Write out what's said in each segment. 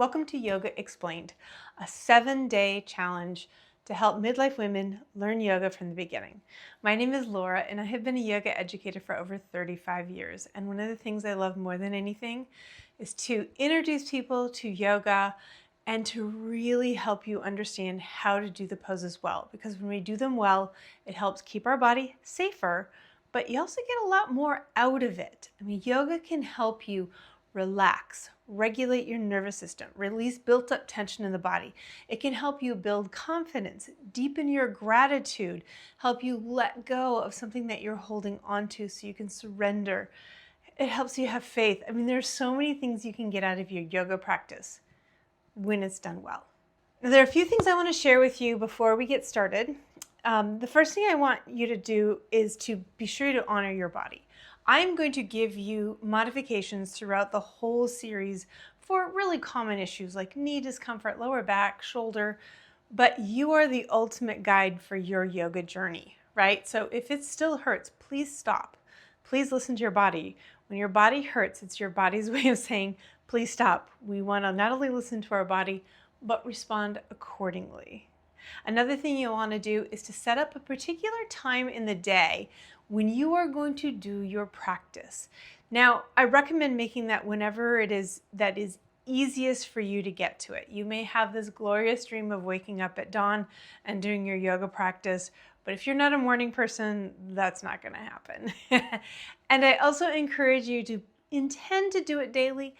Welcome to Yoga Explained, a 7-day challenge to help midlife women learn yoga from the beginning. My name is Laura and I have been a yoga educator for over 35 years. And one of the things I love more than anything is to introduce people to yoga and to really help you understand how to do the poses well. Because when we do them well, it helps keep our body safer, but you also get a lot more out of it. I mean, yoga can help you relax, regulate your nervous system, release built up tension in the body. It can help you build confidence, deepen your gratitude, help you let go of something that you're holding onto so you can surrender. It helps you have faith. I mean, there's so many things you can get out of your yoga practice when it's done well. Now, there are a few things I want to share with you before we get started. The first thing I want you to do is to be sure to honor your body. I'm going to give you modifications throughout the whole series for really common issues like knee discomfort, lower back, shoulder, but you are the ultimate guide for your yoga journey, right? So if it still hurts, please stop. Please listen to your body. When your body hurts, it's your body's way of saying, please stop. We want to not only listen to our body, but respond accordingly. Another thing you'll want to do is to set up a particular time in the day when you are going to do your practice. Now, I recommend making that whenever it is that is easiest for you to get to it. You may have this glorious dream of waking up at dawn and doing your yoga practice, but if you're not a morning person, that's not going to happen. And I also encourage you to intend to do it daily,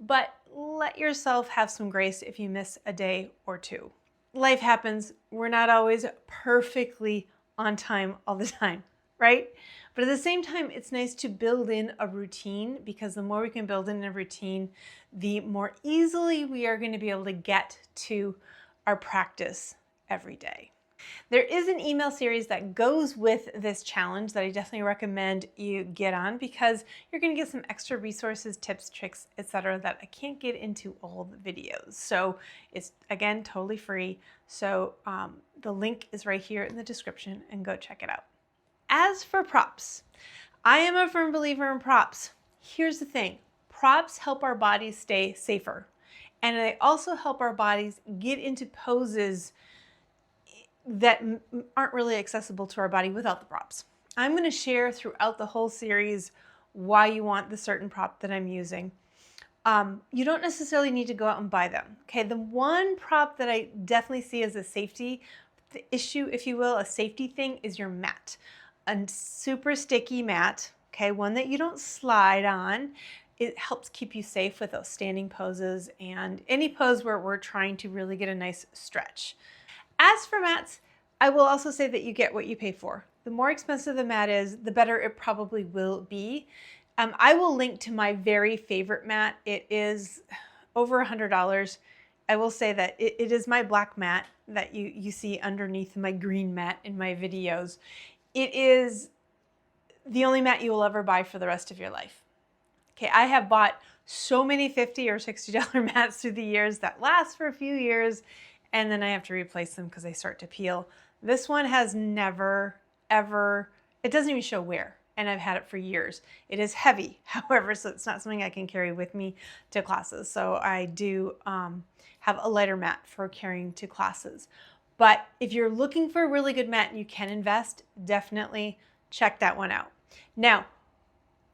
but let yourself have some grace if you miss a day or two. Life happens. We're not always perfectly on time all the time, right? But at the same time, it's nice to build in a routine, because the more we can build in a routine, the more easily we are going to be able to get to our practice every day. There is an email series that goes with this challenge that I definitely recommend you get on, because you're going to get some extra resources, tips, tricks, etc. that I can't get into all the videos. So it's, again, totally free. So the link is right here in the description, and go check it out. As for props, I am a firm believer in props. Here's the thing. Props help our bodies stay safer, and they also help our bodies get into poses that aren't really accessible to our body without the props. I'm going to share throughout the whole series why you want the certain prop that I'm using. You don't necessarily need to go out and buy them. Okay, the one prop that I definitely see as a safety issue, if you will, a safety thing, is your mat. A super sticky mat, okay, one that you don't slide on. It helps keep you safe with those standing poses and any pose where we're trying to really get a nice stretch. As for mats, I will also say that you get what you pay for. The more expensive the mat is, the better it probably will be. I will link to my very favorite mat. It is over $100. I will say that it is my black mat that you see underneath my green mat in my videos. It is the only mat you will ever buy for the rest of your life. Okay, I have bought so many $50 or $60 mats through the years that last for a few years, and then I have to replace them because they start to peel. This one has never, ever, it doesn't even show wear, and I've had it for years. It is heavy, however, so it's not something I can carry with me to classes. So I do have a lighter mat for carrying to classes. But if you're looking for a really good mat and you can invest, definitely check that one out. Now,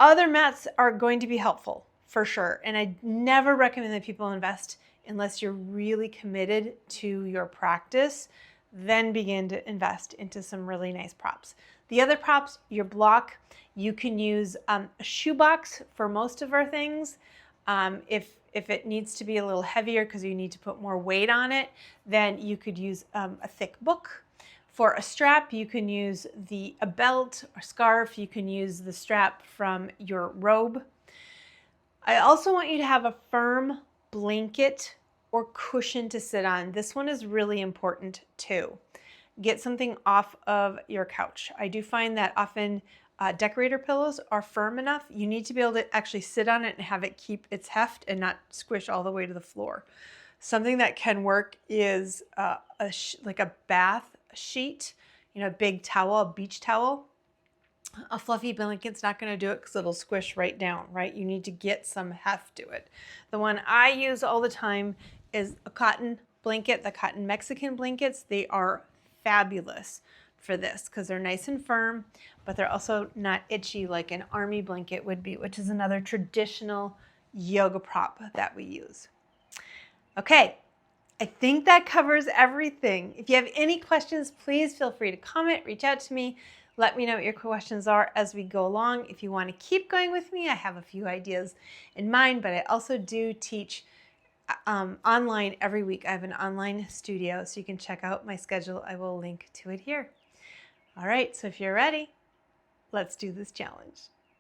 other mats are going to be helpful for sure, and I never recommend that people invest unless you're really committed to your practice. Then begin to invest into some really nice props. The other props, your block, you can use a shoebox for most of our things. If it needs to be a little heavier because you need to put more weight on it, then you could use a thick book. For a strap, you can use a belt or scarf. You can use the strap from your robe. I also want you to have a firm blanket or cushion to sit on. This one is really important too. Get something off of your couch. I do find that often decorator pillows are firm enough. You need to be able to actually sit on it and have it keep its heft and not squish all the way to the floor. Something that can work is like a bath sheet, a big towel, a beach towel. A fluffy blanket's not going to do it because it'll squish right down, right? You need to get some heft to it. The one I use all the time is a cotton blanket, the cotton Mexican blankets. They are fabulous for this because they're nice and firm, but they're also not itchy like an army blanket would be, which is another traditional yoga prop that we use. Okay, I think that covers everything. If you have any questions, please feel free to comment, reach out to me. Let me know what your questions are as we go along. If you want to keep going with me, I have a few ideas in mind, but I also do teach online every week. I have an online studio, so you can check out my schedule. I will link to it here. All right, so if you're ready, let's do this challenge.